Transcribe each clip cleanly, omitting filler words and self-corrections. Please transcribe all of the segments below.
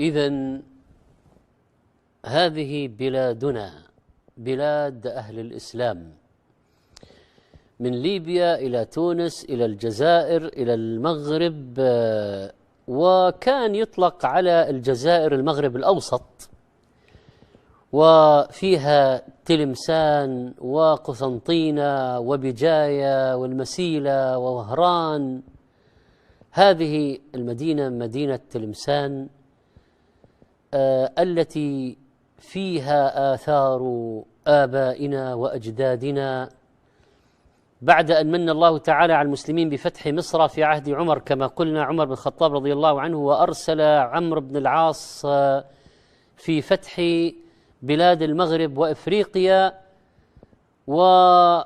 إذن هذه بلادنا، بلاد أهل الإسلام، من ليبيا إلى تونس إلى الجزائر إلى المغرب، وكان يطلق على الجزائر المغرب الأوسط، وفيها تلمسان وقسنطينة وبجاية والمسيلة ووهران. هذه المدينة مدينة تلمسان التي فيها آثار آبائنا وأجدادنا بعد أن من الله تعالى على المسلمين بفتح مصر في عهد عمر، كما قلنا عمر بن الخطاب رضي الله عنه، وأرسل عمرو بن العاص في فتح بلاد المغرب وإفريقيا، وأبو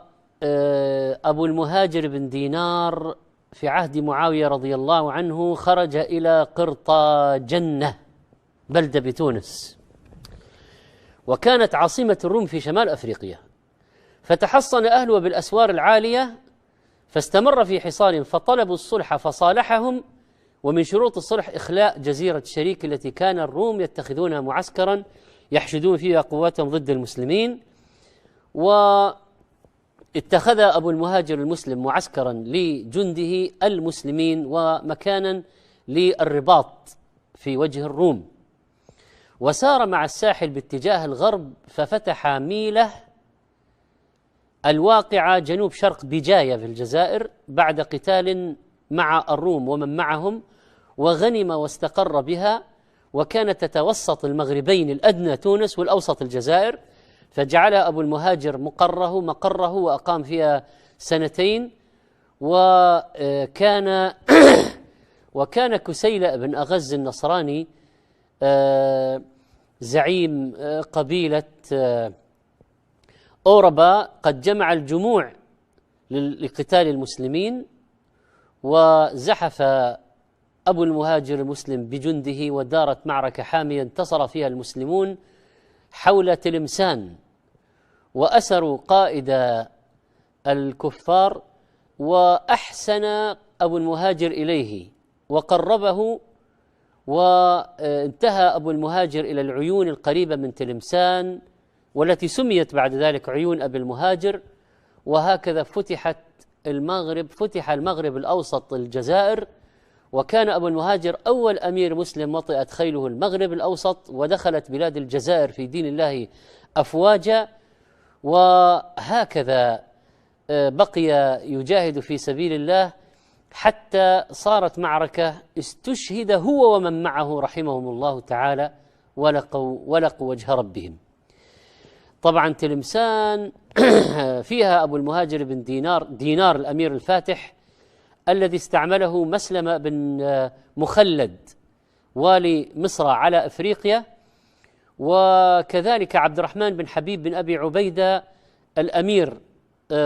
المهاجر بن دينار في عهد معاوية رضي الله عنه خرج إلى قرطاجنة بلدة بتونس، وكانت عاصمة الروم في شمال أفريقيا، فتحصن أهلها بالأسوار العالية، فاستمر في حصارهم، فطلبوا الصلح فصالحهم، ومن شروط الصلح إخلاء جزيرة شريك التي كان الروم يتخذونها معسكرا يحشدون فيها قواتهم ضد المسلمين. واتخذ أبو المهاجر المسلم معسكرا لجنده المسلمين ومكانا للرباط في وجه الروم، وسار مع الساحل باتجاه الغرب، ففتح ميله الواقعة جنوب شرق بجاية في الجزائر بعد قتال مع الروم ومن معهم، وغنم واستقر بها، وكانت تتوسط المغربين الأدنى تونس والأوسط الجزائر، فجعل أبو المهاجر مقره وأقام فيها 2 وكان كسيلة بن أغز النصراني زعيم قبيلة أوربا قد جمع الجموع لقتال المسلمين، وزحف أبو المهاجر المسلم بجنده، ودارت معركة حامية انتصر فيها المسلمون حول تلمسان، وأسروا قائد الكفار، وأحسن أبو المهاجر إليه وقربه، وانتهى أبو المهاجر إلى العيون القريبة من تلمسان، والتي سميت بعد ذلك عيون أبي المهاجر. وهكذا فتح المغرب الأوسط الجزائر، وكان أبو المهاجر أول أمير مسلم وطئت خيله المغرب الأوسط، ودخلت بلاد الجزائر في دين الله أفواجا، وهكذا بقي يجاهد في سبيل الله حتى صارت معركة استشهد هو ومن معه رحمهم الله تعالى ولقوا وجه ربهم. طبعا تلمسان فيها أبو المهاجر بن دينار الأمير الفاتح الذي استعمله مسلم بن مخلد والي مصر على أفريقيا، وكذلك عبد الرحمن بن حبيب بن أبي عبيدة الأمير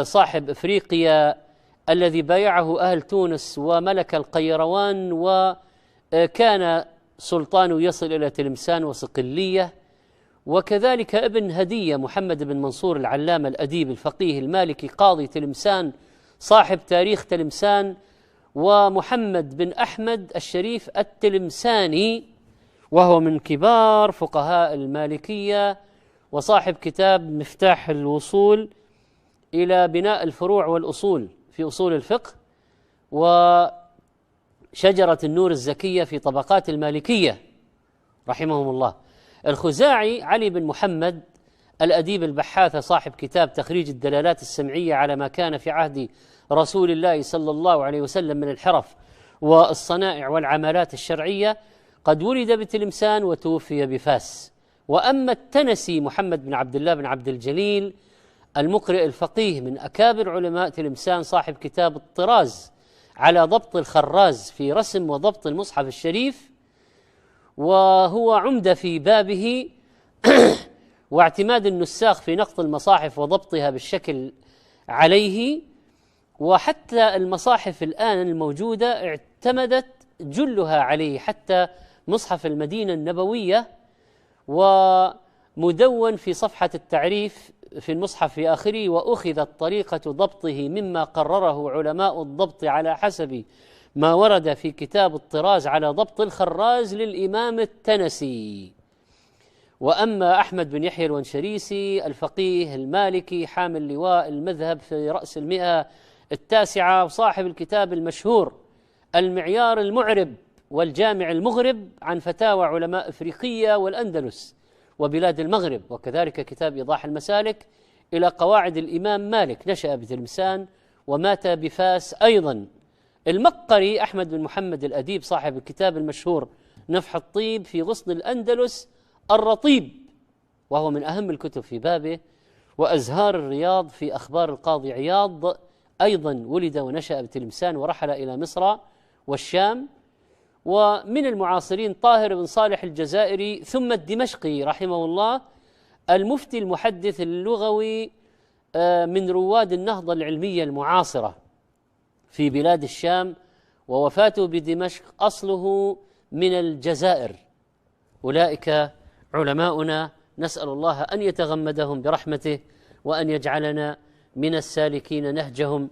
صاحب أفريقيا الذي بايعه أهل تونس وملك القيروان، وكان سلطانه يصل إلى تلمسان وصقلية. وكذلك ابن هدية محمد بن منصور العلامة الأديب الفقيه المالكي قاضي تلمسان صاحب تاريخ تلمسان، ومحمد بن أحمد الشريف التلمساني وهو من كبار فقهاء المالكية، وصاحب كتاب مفتاح الوصول إلى بناء الفروع والأصول في أصول الفقه، وشجرة النور الزكية في طبقات المالكية رحمهم الله. الخزاعي علي بن محمد الأديب البحاث صاحب كتاب تخريج الدلالات السمعية على ما كان في عهد رسول الله صلى الله عليه وسلم من الحرف والصنائع والعملات الشرعية، قد ولد بتلمسان وتوفي بفاس. وأما التنسي محمد بن عبد الله بن عبد الجليل المقرئ الفقيه من أكابر علماء تلمسان صاحب كتاب الطراز على ضبط الخراز في رسم وضبط المصحف الشريف، وهو عمدة في بابه واعتماد النساخ في نقط المصاحف وضبطها بالشكل عليه. وحتى المصاحف الآن الموجودة اعتمدت جلها عليه، حتى مصحف المدينة النبوية ومدون في صفحة التعريف في المصحف في آخره، وأخذت طريقة ضبطه مما قرره علماء الضبط على حسب ما ورد في كتاب الطراز على ضبط الخراز للإمام التنسي. وأما أحمد بن يحيى الونشريسي الفقيه المالكي حامل لواء المذهب في رأس المئة التاسعة وصاحب الكتاب المشهور المعيار المعرب والجامع المغرب عن فتاوى علماء إفريقية والأندلس وبلاد المغرب، وكذلك كتاب إيضاح المسالك إلى قواعد الإمام مالك، نشأ بتلمسان ومات بفاس أيضا. المقري أحمد بن محمد الأديب صاحب الكتاب المشهور نفح الطيب في غصن الأندلس الرطيب، وهو من أهم الكتب في بابه. وأزهار الرياض في أخبار القاضي عياض، أيضا ولد ونشأ بتلمسان ورحل إلى مصر والشام. ومن المعاصرين طاهر بن صالح الجزائري ثم الدمشقي رحمه الله، المفتي المحدث اللغوي من رواد النهضة العلمية المعاصرة في بلاد الشام، ووفاته بدمشق، أصله من الجزائر. أولئك علماؤنا، نسأل الله أن يتغمدهم برحمته وأن يجعلنا من السالكين نهجهم